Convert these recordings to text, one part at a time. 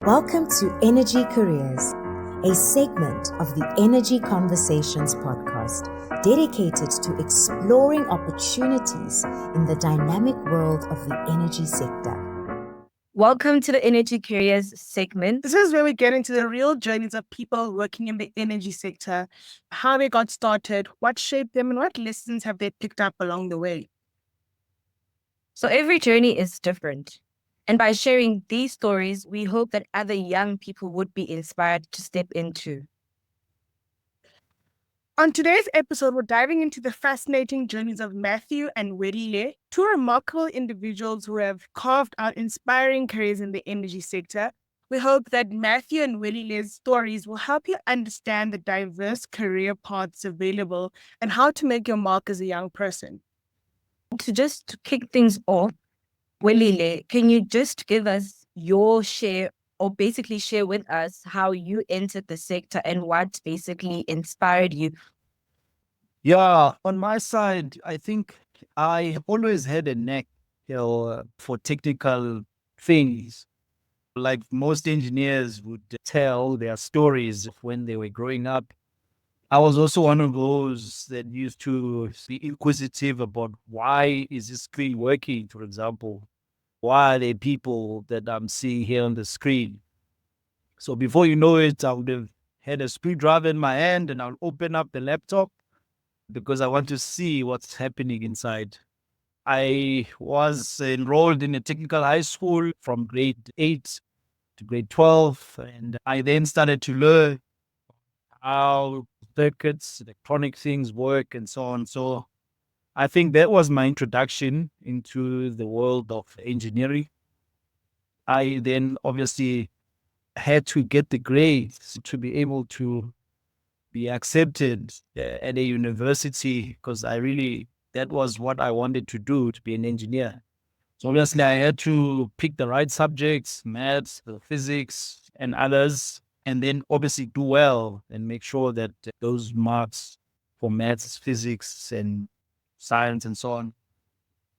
Welcome to Energy Careers, a segment of the Energy Conversations podcast dedicated to exploring opportunities in the dynamic world of the energy sector. Welcome to the Energy Careers segment. This is where we get into the real journeys of people working in the energy sector, how they got started, what shaped them, and what lessons have they picked up along the way. So every journey is different. And by sharing these stories, we hope that other young people would be inspired to step into. On today's episode, we're diving into the fascinating journeys of Matthew and Welile, two remarkable individuals who have carved out inspiring careers in the energy sector. We hope that Matthew and Welile's stories will help you understand the diverse career paths available and how to make your mark as a young person. To kick things off, Welile, can you just give us your share or basically share with us how you entered the sector and what basically inspired you? Yeah, on my side, I think I have always had a knack, for technical things. Like most engineers would tell their stories of when they were growing up. I was also one of those that used to be inquisitive about why is this screen working, for example. Why are there people that I'm seeing here on the screen? So before you know it, I would have had a screwdriver in my hand and I'll open up the laptop because I want to see what's happening inside. I was enrolled in a technical high school from grade 8 to grade 12, and I then started to learn how circuits, electronic things work, and so on. So I think that was my introduction into the world of engineering. I then obviously had to get the grades to be able to be accepted at a university because that was what I wanted to do, to be an engineer. So obviously I had to pick the right subjects, maths, physics, and others, and then obviously do well and make sure that those marks for maths, physics, and science and so on,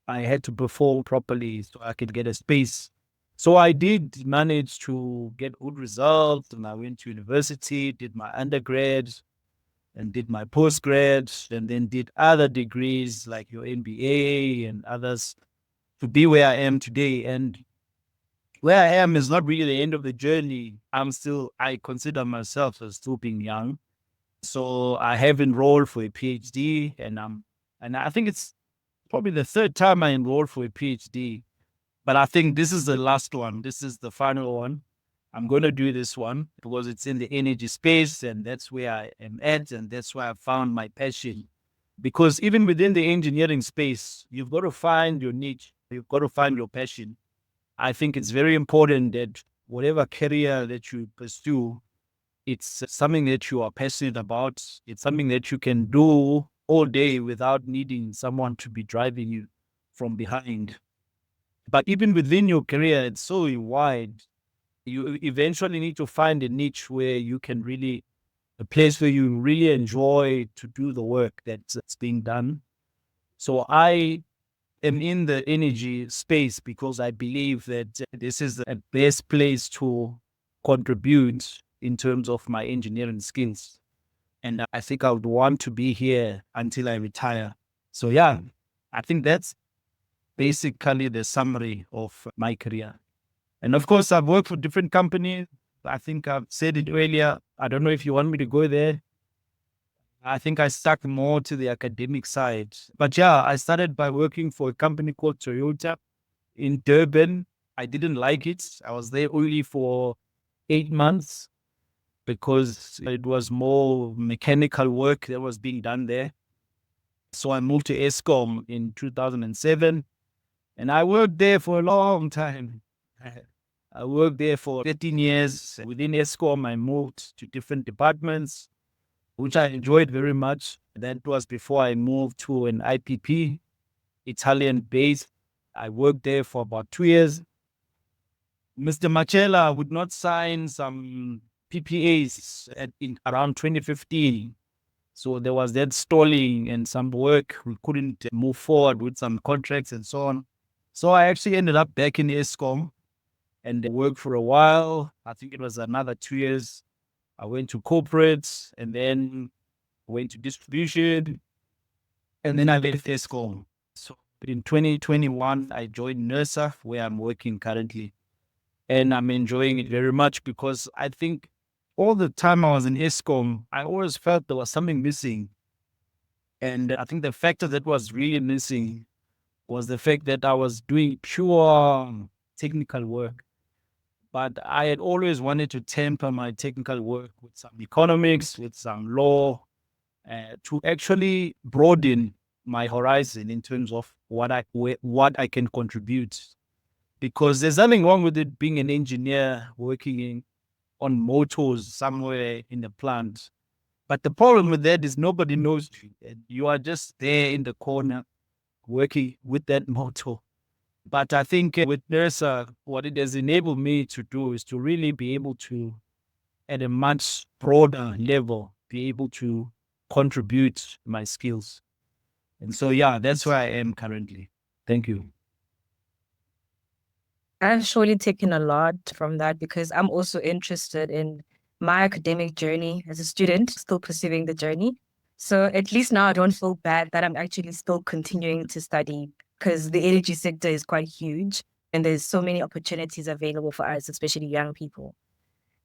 I had to perform properly so I could get a space. So I did manage to get good results, and I went to university, did my undergrad, and did my postgrad, and then did other degrees like your MBA and others to be where I am today. And where I am is not really the end of the journey. I consider myself as still being young. So I have enrolled for a PhD, and I think it's probably the third time I enrolled for a PhD. But I think this is the last one. This is the final one. I'm going to do this one because it's in the energy space and that's where I am at and that's where I found my passion. Because even within the engineering space, you've got to find your niche. You've got to find your passion. I think it's very important that whatever career that you pursue, it's something that you are passionate about. It's something that you can do all day without needing someone to be driving you from behind. But even within your career, it's so wide. You eventually need to find a niche where you can really, a place where you really enjoy to do the work that's being done. So I am in the energy space because I believe that this is the best place to contribute in terms of my engineering skills. And I think I would want to be here until I retire. So yeah, I think that's basically the summary of my career. And of course, I've worked for different companies. I think I've said it earlier. I don't know if you want me to go there. I think I stuck more to the academic side. But yeah, I started by working for a company called Toyota in Durban. I didn't like it. I was there only for 8 months because it was more mechanical work that was being done there. So I moved to Eskom in 2007 and I worked there for a long time. I worked there for 13 years. Within Eskom, I moved to different departments, which I enjoyed very much. That was before I moved to an IPP, Italian base. I worked there for about 2 years. Mr. Machela would not sign some PPAs in around 2015. So there was that stalling and some work. We couldn't move forward with some contracts and so on. So I actually ended up back in Eskom. and worked for a while. I think it was another 2 years. I went to corporates and then went to distribution, and then I left ESCOM. So in 2021, I joined NERSAWe, where I'm working currently. And I'm enjoying it very much because I think all the time I was in ESCOM, I always felt there was something missing. And I think the factor that was really missing was the fact that I was doing pure technical work. But I had always wanted to temper my technical work with some economics, with some law, to actually broaden my horizon in terms of what I can contribute. Because there's nothing wrong with it being an engineer working on motors somewhere in the plant. But the problem with that is nobody knows you. And you are just there in the corner working with that motor. But I think with NERSAWe, what it has enabled me to do is to really be able to, at a much broader level, be able to contribute my skills. And so, yeah, that's where I am currently. Thank you. I've surely taken a lot from that because I'm also interested in my academic journey as a student, still pursuing the journey. So at least now I don't feel bad that I'm actually still continuing to study because the energy sector is quite huge and there's so many opportunities available for us, especially young people.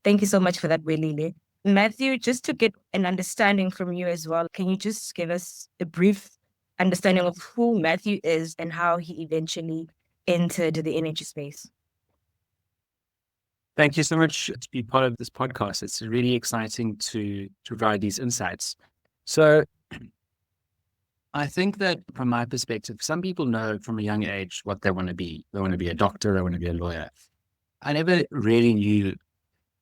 Thank you so much for that, Welile. Matthew, just to get an understanding from you as well, can you just give us a brief understanding of who Matthew is and how he eventually entered the energy space? Thank you so much to be part of this podcast. It's really exciting to provide these insights. So I think that from my perspective, some people know from a young age what they want to be. They want to be a doctor, they want to be a lawyer. I never really knew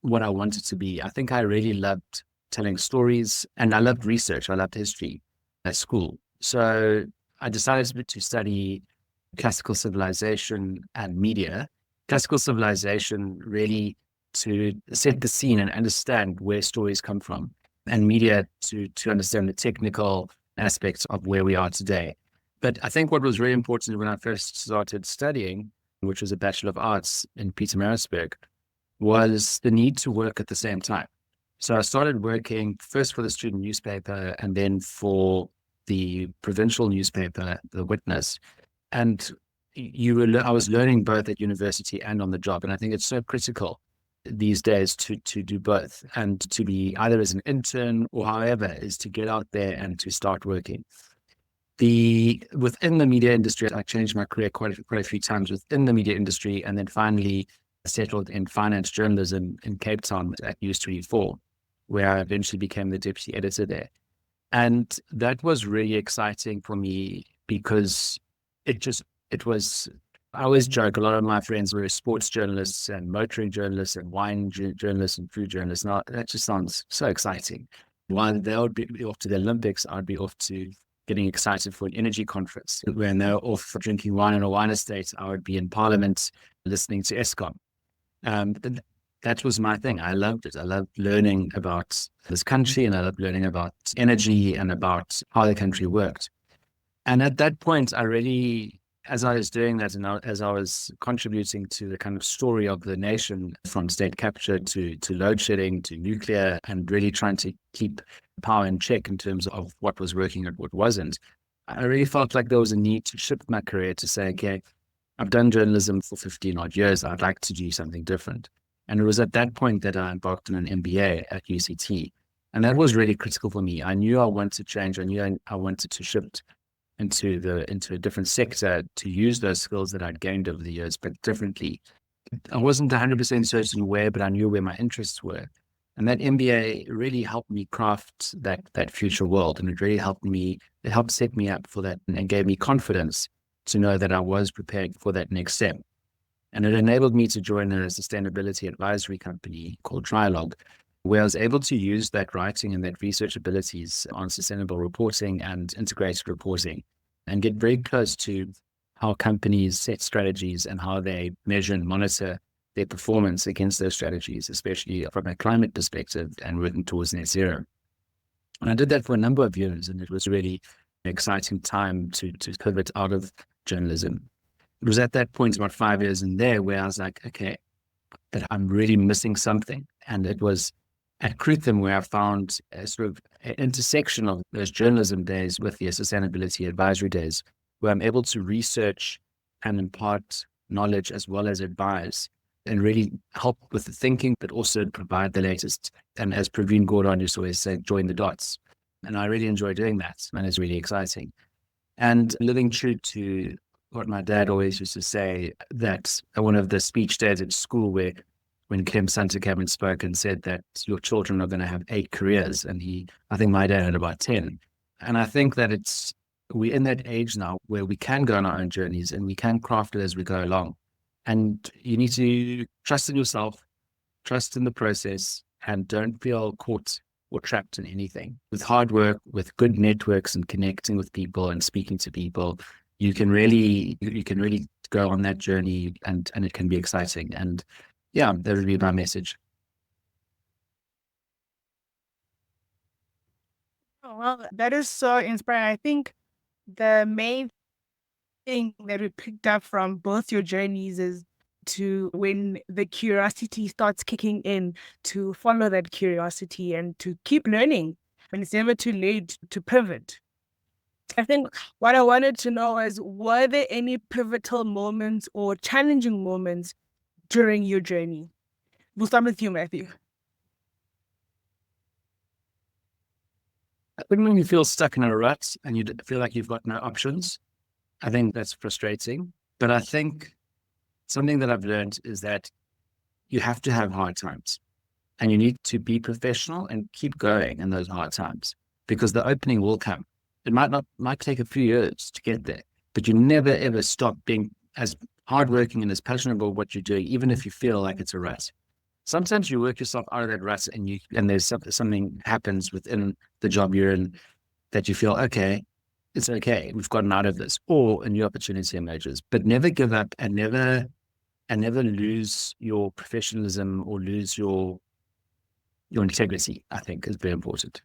what I wanted to be. I think I really loved telling stories and I loved research. I loved history at school. So I decided to study classical civilization and media. Classical civilization really to set the scene and understand where stories come from, and media to understand the technical aspects of where we are today. But I think what was really important when I first started studying, which was a Bachelor of Arts in Pietermaritzburg, was the need to work at the same time. So I started working first for the student newspaper and then for the provincial newspaper, The Witness. And I was learning both at university and on the job. And I think it's so critical these days to do both, and to be either as an intern or however is to get out there and to start working. Within the media industry, I changed my career quite a few times within the media industry, and then finally settled in finance journalism in Cape Town at News 24, where I eventually became the deputy editor there. And that was really exciting for me because I always joke, a lot of my friends were sports journalists and motoring journalists and wine journalists and food journalists. Now, that just sounds so exciting. While they would be off to the Olympics, I'd be off to getting excited for an energy conference. When they were off drinking wine in a wine estate, I would be in Parliament listening to ESCOM. That was my thing. I loved it. I loved learning about this country, and I loved learning about energy and about how the country worked. And at that point, I really, as I was doing that, and as I was contributing to the kind of story of the nation, from state capture to load shedding to nuclear, and really trying to keep power in check in terms of what was working and what wasn't, I really felt like there was a need to shift my career to say, okay, I've done journalism for 15 odd years. I'd like to do something different. And it was at that point that I embarked on an MBA at UCT. And that was really critical for me. I knew I wanted to change. I knew I wanted to shift into a different sector to use those skills that I'd gained over the years, but differently. I wasn't 100% certain where, but I knew where my interests were. And that MBA really helped me craft that future world. And it helped set me up for that and gave me confidence to know that I was prepared for that next step. And it enabled me to join a sustainability advisory company called Trialogue, where I was able to use that writing and that research abilities on sustainable reporting and integrated reporting, and get very close to how companies set strategies and how they measure and monitor their performance against those strategies, especially from a climate perspective and working towards net zero. And I did that for a number of years, and it was really an exciting time to pivot out of journalism. It was at that point, about 5 years in there, where I was like, okay, that I'm really missing something. And it was at Krutham where I found a sort of an intersection of those journalism days with the sustainability advisory days, where I'm able to research and impart knowledge as well as advise and really help with the thinking, but also provide the latest. And as Praveen Gordon used to always say, join the dots. And I really enjoy doing that. And it's really exciting. And living true to what my dad always used to say, that at one of the speech days at school where when Kim Santa came and spoke and said that your children are going to have 8 careers. And I think my dad had about 10. And I think that we're in that age now where we can go on our own journeys and we can craft it as we go along. And you need to trust in yourself, trust in the process, and don't feel caught or trapped in anything. With hard work, with good networks and connecting with people and speaking to people, you can really go on that journey and it can be exciting. And yeah, that would be my message. Oh, well, that is so inspiring. I think the main thing that we picked up from both your journeys is to when the curiosity starts kicking in, to follow that curiosity and to keep learning when it's never too late to pivot. I think what I wanted to know is, were there any pivotal moments or challenging moments during your journey? We'll start with you, Matthew. I think when you feel stuck in a rut and you feel like you've got no options, I think that's frustrating. But I think something that I've learned is that you have to have hard times and you need to be professional and keep going in those hard times because the opening will come. It might take a few years to get there, but you never ever stop being as hardworking and as passionate about what you're doing, even if you feel like it's a rut. Sometimes you work yourself out of that rut and there's something happens within the job you're in that you feel, okay, it's okay, we've gotten out of this, or a new opportunity emerges. But never give up and never lose your professionalism or lose your integrity, I think is very important.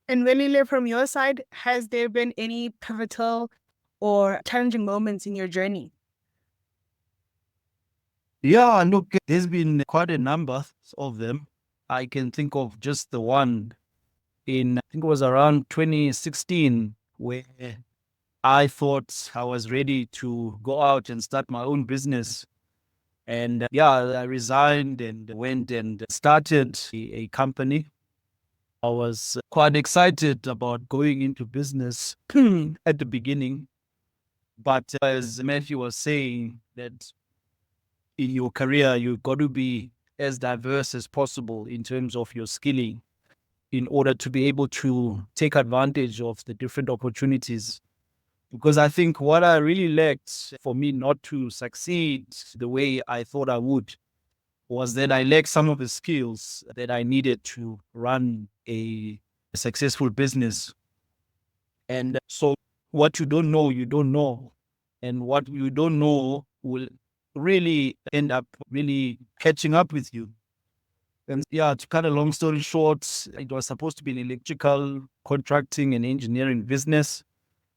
And Welile, from your side, has there been any pivotal or challenging moments in your journey? Yeah, look, there's been quite a number of them. I can think of just the one I think it was around 2016, where I thought I was ready to go out and start my own business. And I resigned and went and started a company. I was quite excited about going into business at the beginning. But as Matthew was saying, that in your career, you've got to be as diverse as possible in terms of your skilling in order to be able to take advantage of the different opportunities. Because I think what I really lacked for me not to succeed the way I thought I would was that I lacked some of the skills that I needed to run a successful business. And so what you don't know, you don't know. And what you don't know will really end up really catching up with you. And to cut a long story short, it was supposed to be an electrical contracting and engineering business.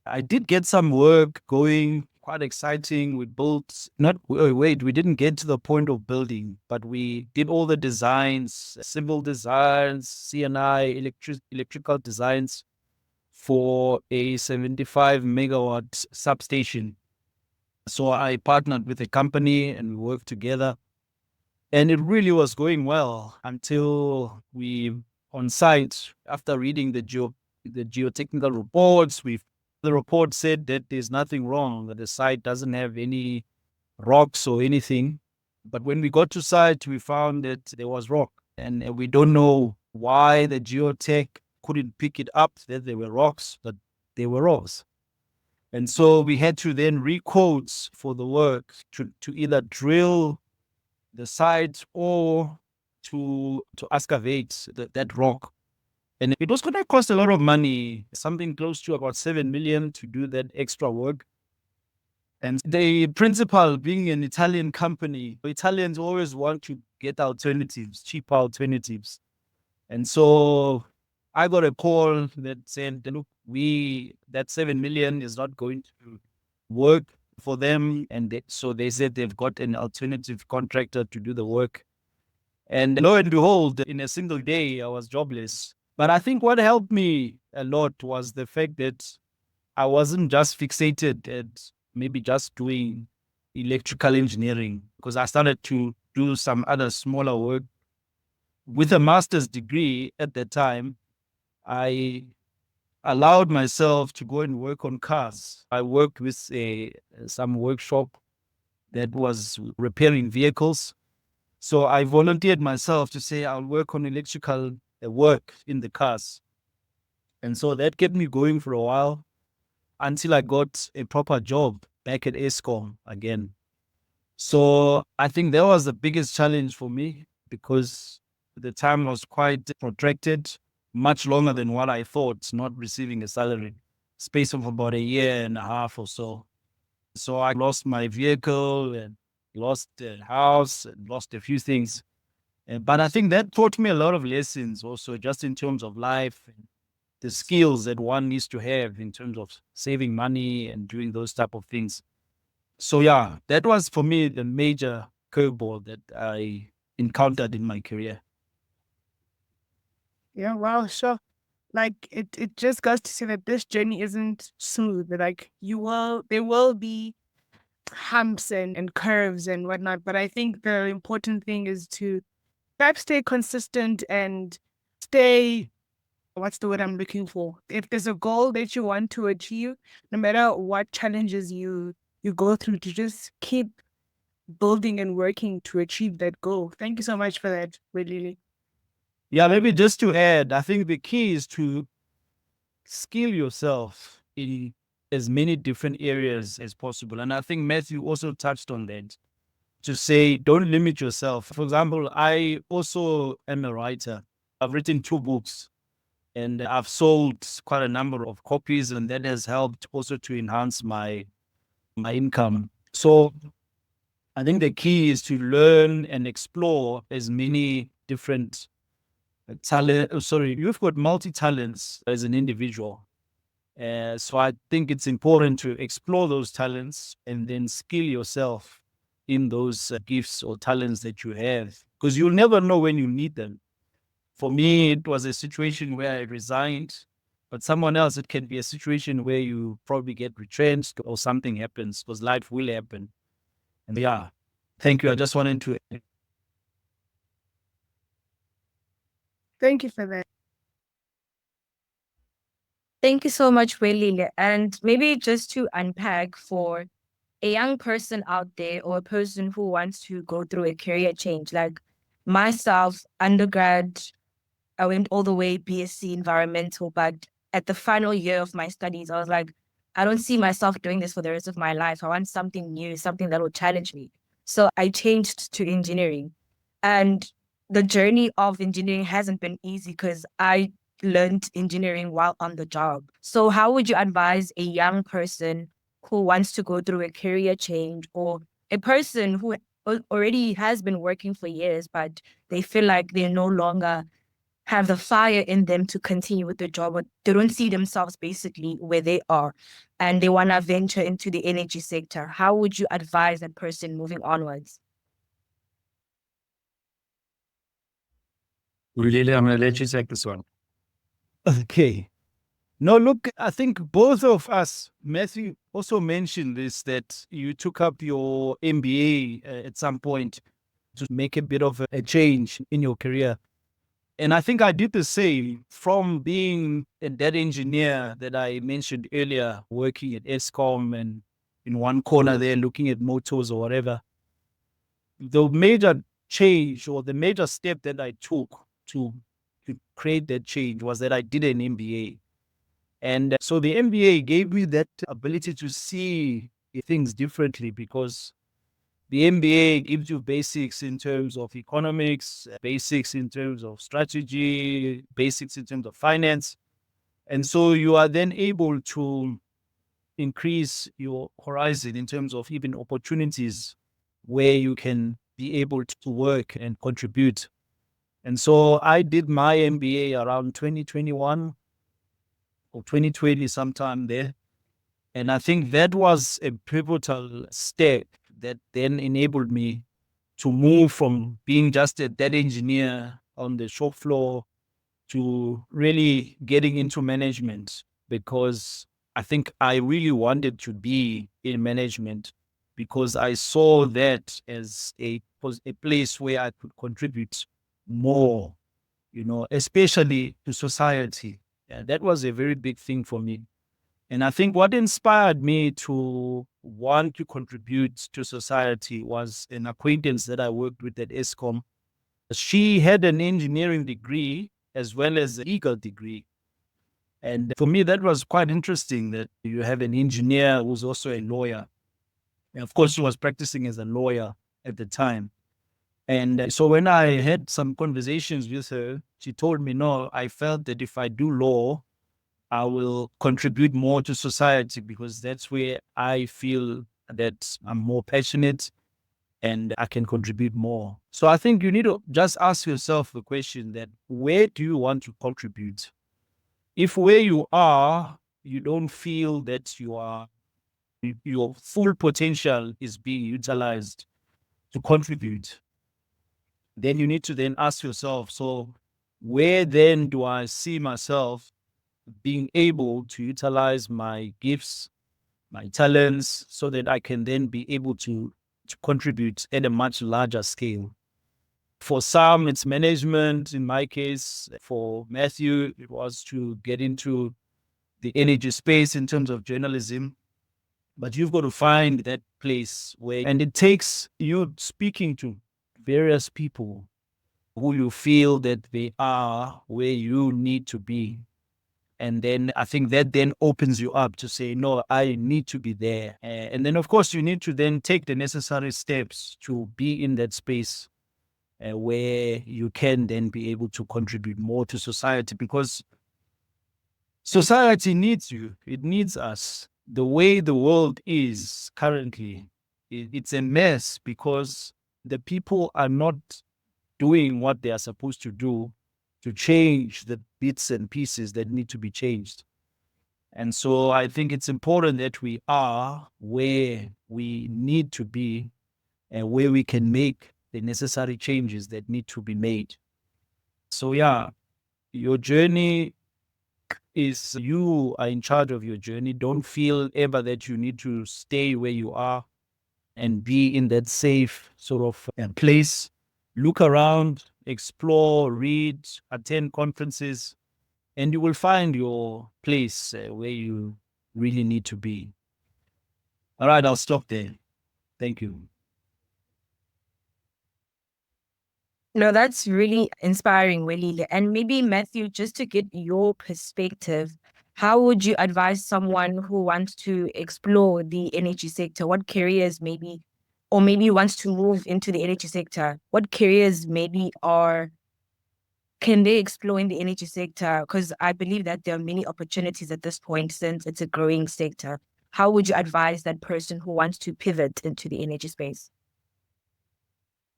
I did get some work going, quite exciting. We built, we didn't get to the point of building, but we did all the designs, civil designs, CNI, electrical designs for a 75 megawatt substation. So I partnered with a company and we worked together. And it really was going well until we, on site, after reading the geotechnical reports, the report said that there's nothing wrong, that the site doesn't have any rocks or anything. But when we got to site, we found that there was rock. And we don't know why the geotech couldn't pick it up, that there were rocks, but there were rocks. And so we had to then re-quote for the work to either drill the site or to excavate that rock. And it was going to cost a lot of money, something close to about 7 million to do that extra work. And the principal, being an Italian company, Italians always want to get alternatives, cheap alternatives. And so I got a call that said, look, that 7 million is not going to work. for them. And so they said they've got an alternative contractor to do the work. And lo and behold, in a single day, I was jobless. But I think what helped me a lot was the fact that I wasn't just fixated at maybe just doing electrical engineering, because I started to do some other smaller work. With a master's degree at that time, I allowed myself to go and work on cars. I worked with some workshop that was repairing vehicles. So I volunteered myself to say I'll work on electrical work in the cars. And so that kept me going for a while until I got a proper job back at ESCOM again. So I think that was the biggest challenge for me, because the time was quite protracted, much longer than what I thought, not receiving a salary, space of about a year and a half or so. So I lost my vehicle and lost the house and lost a few things. But I think that taught me a lot of lessons also, just in terms of life and the skills that one needs to have in terms of saving money and doing those type of things. So yeah, that was for me the major curveball that I encountered in my career. Yeah, wow, sure. Like it just goes to say that this journey isn't smooth. Like there will be humps and curves and whatnot. But I think the important thing is to perhaps stay consistent and stay, what's the word I'm looking for? If there's a goal that you want to achieve, no matter what challenges you go through, to just keep building and working to achieve that goal. Thank you so much for that, Welile. Yeah, maybe just to add, I think the key is to skill yourself in as many different areas as possible. And I think Matthew also touched on that, to say, don't limit yourself. For example, I also am a writer. I've written 2 books and I've sold quite a number of copies, and that has helped also to enhance my income. So I think the key is to learn and explore as many different you've got multi-talents as an individual. So I think it's important to explore those talents and then skill yourself in those gifts or talents that you have, because you'll never know when you need them. For me, it was a situation where I resigned, but someone else, it can be a situation where you probably get retrenched or something happens, because life will happen. And yeah, thank you. I just wanted to. Thank you for that. Thank you so much, Welile. And maybe just to unpack for a young person out there, or a person who wants to go through a career change, like myself, undergrad, I went all the way BSc environmental, but at the final year of my studies, I was like, I don't see myself doing this for the rest of my life. I want something new, something that will challenge me. So I changed to engineering. And the journey of engineering hasn't been easy, because I learned engineering while on the job. So how would you advise a young person who wants to go through a career change, or a person who already has been working for years, but they feel like they're no longer have the fire in them to continue with the job, but they don't see themselves basically where they are, and they want to venture into the energy sector? How would you advise that person moving onwards? Really, I'm going to let you take this one. Okay. No, look, I think both of us, Matthew also mentioned this, that you took up your MBA at some point to make a bit of a change in your career. And I think I did the same, from being a data engineer that I mentioned earlier, working at ESCOM and in one corner there looking at motors or whatever. The major change, or the major step that I took to create that change, was that I did an MBA. And so the MBA gave me that ability to see things differently, because the MBA gives you basics in terms of economics, basics in terms of strategy, basics in terms of finance. And so you are then able to increase your horizon in terms of even opportunities where you can be able to work and contribute. And so I did my MBA around 2021 or 2020, sometime there. And I think that was a pivotal step that then enabled me to move from being just a data engineer on the shop floor to really getting into management, because I think I really wanted to be in management because I saw that as a place where I could contribute more, especially to society. Yeah, that was a very big thing for me. And I think what inspired me to want to contribute to society was an acquaintance that I worked with at ESCOM. She had an engineering degree as well as a legal degree. And for me, that was quite interesting that you have an engineer who's also a lawyer. And of course, she was practicing as a lawyer at the time. And so when I had some conversations with her, she told me, no, I felt that if I do law, I will contribute more to society because that's where I feel that I'm more passionate and I can contribute more. So I think you need to just ask yourself the question that where do you want to contribute? If where you are, you don't feel that your full potential is being utilized to contribute, then you need to then ask yourself, so where then do I see myself being able to utilize my gifts, my talents, so that I can then be able to contribute at a much larger scale. For some, it's management. In my case, for Matthew, it was to get into the energy space in terms of journalism. But you've got to find that place where, and it takes you speaking to various people who you feel that they are where you need to be. And then I think that then opens you up to say, no, I need to be there. And then, of course, you need to then take the necessary steps to be in that space where you can then be able to contribute more to society, because society needs you. It needs us. The way the world is currently, it's a mess because the people are not doing what they are supposed to do to change the bits and pieces that need to be changed. And so I think it's important that we are where we need to be and where we can make the necessary changes that need to be made. So yeah, your journey is, you are in charge of your journey. Don't feel ever that you need to stay where you are and be in that safe sort of place. Look around, explore, read, attend conferences, and you will find your place where you really need to be. All right, I'll stop there. Thank you. No, that's really inspiring, Welile. And maybe, Matthew, just to get your perspective, how would you advise someone who wants to explore the energy sector? What careers maybe, or maybe wants to move into the energy sector? What careers maybe can they explore in the energy sector? Because I believe that there are many opportunities at this point since it's a growing sector. How would you advise that person who wants to pivot into the energy space?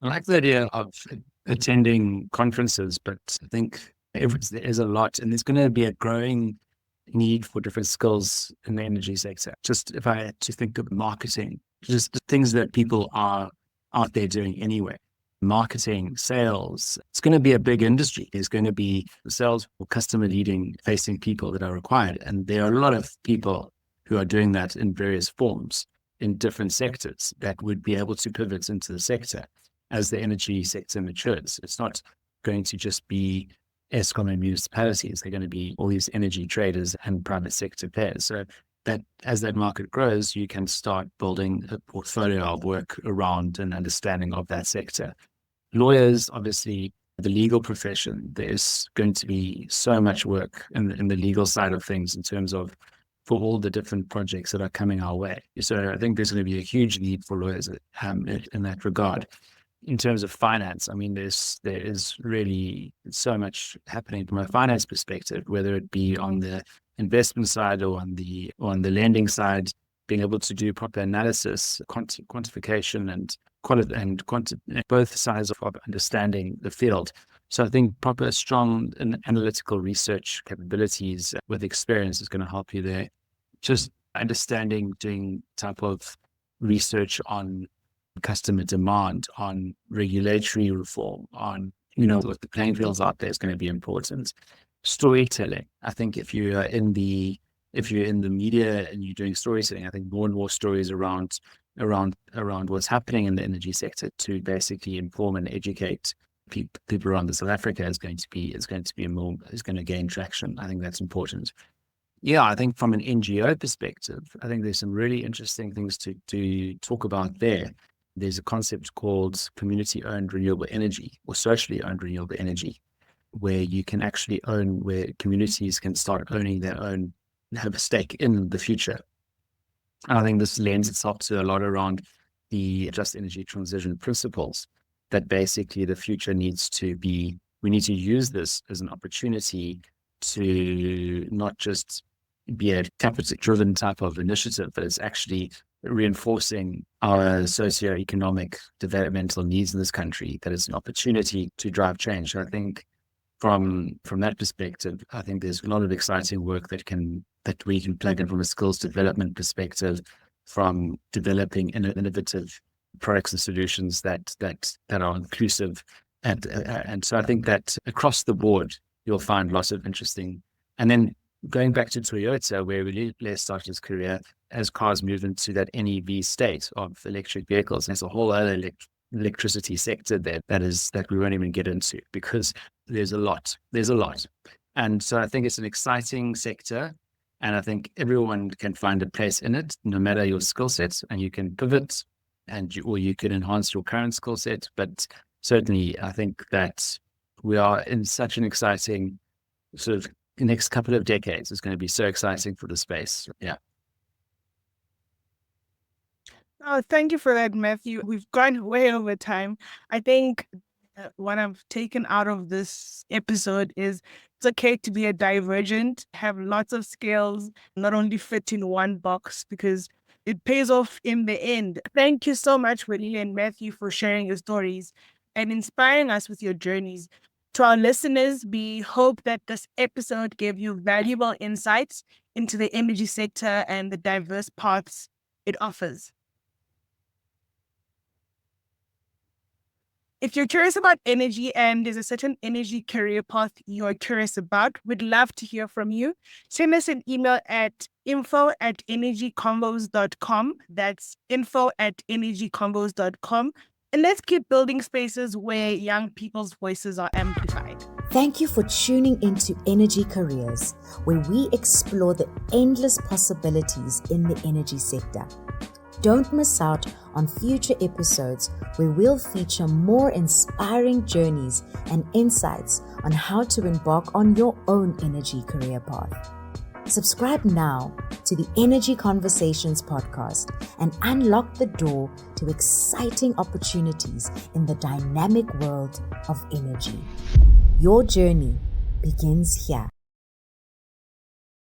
I like the idea of attending conferences, but I think there is a lot, and there's going to be a growing need for different skills in the energy sector. Just if I had to think of marketing, just the things that people are out there doing anyway. Marketing, sales, it's going to be a big industry. There's going to be sales or customer leading facing people that are required. And there are a lot of people who are doing that in various forms in different sectors that would be able to pivot into the sector as the energy sector matures. It's not going to just be ESCOM and municipalities. They're going to be all these energy traders and private sector players. So that as that market grows, you can start building a portfolio of work around an understanding of that sector. Lawyers, obviously, the legal profession, there's going to be so much work in the legal side of things in terms of for all the different projects that are coming our way. So I think there's going to be a huge need for lawyers in that regard. In terms of finance, I mean, there is really so much happening from a finance perspective, whether it be on the investment side or on the lending side, being able to do proper analysis, quantification, and both sides of understanding the field. So I think proper, strong and analytical research capabilities with experience is going to help you there. Just understanding, doing type of research on customer demand, on regulatory reform, on, what the playing fields out there is going to be important. Storytelling. I think if you're in the media and you're doing storytelling, I think more and more stories around what's happening in the energy sector to basically inform and educate people around South Africa is going to gain traction. I think that's important. Yeah, I think from an NGO perspective, I think there's some really interesting things to talk about there. There's a concept called community-owned renewable energy or socially owned renewable energy, where you can actually where communities can start owning their own, have a stake in the future. And I think this lends itself to a lot around the just energy transition principles, that basically the future we need to use this as an opportunity to not just be a capital-driven type of initiative, but it's actually reinforcing our socio-economic developmental needs in this country, that it's an opportunity to drive change. So I think from that perspective, I think there's a lot of exciting work that we can plug in from a skills development perspective, from developing innovative products and solutions that are inclusive. And so I think that across the board, you'll find lots of interesting. And then going back to Toyota, where Welile started his career, as cars move into that NEV state of electric vehicles, there's a whole other electricity sector there that we won't even get into, because there's a lot. And so I think it's an exciting sector, and I think everyone can find a place in it, no matter your skill sets, and you can pivot or you can enhance your current skill set. But certainly I think that we are in such an exciting sort of next couple of decades. It's going to be so exciting for the space. Yeah. Oh, thank you for that, Matthew. We've gone way over time. I think what I've taken out of this episode is it's okay to be a divergent, have lots of skills, not only fit in one box, because it pays off in the end. Thank you so much, Welile and Matthew, for sharing your stories and inspiring us with your journeys. To our listeners, we hope that this episode gave you valuable insights into the energy sector and the diverse paths it offers. If you're curious about energy and there's a certain energy career path you're curious about, we'd love to hear from you. Send us an email at info@energyconvos.com. That's info@energyconvos.com. And let's keep building spaces where young people's voices are amplified. Thank you for tuning into Energy Careers, where we explore the endless possibilities in the energy sector. Don't miss out on future episodes where we'll feature more inspiring journeys and insights on how to embark on your own energy career path. Subscribe now to the Energy Conversations podcast and unlock the door to exciting opportunities in the dynamic world of energy. Your journey begins here.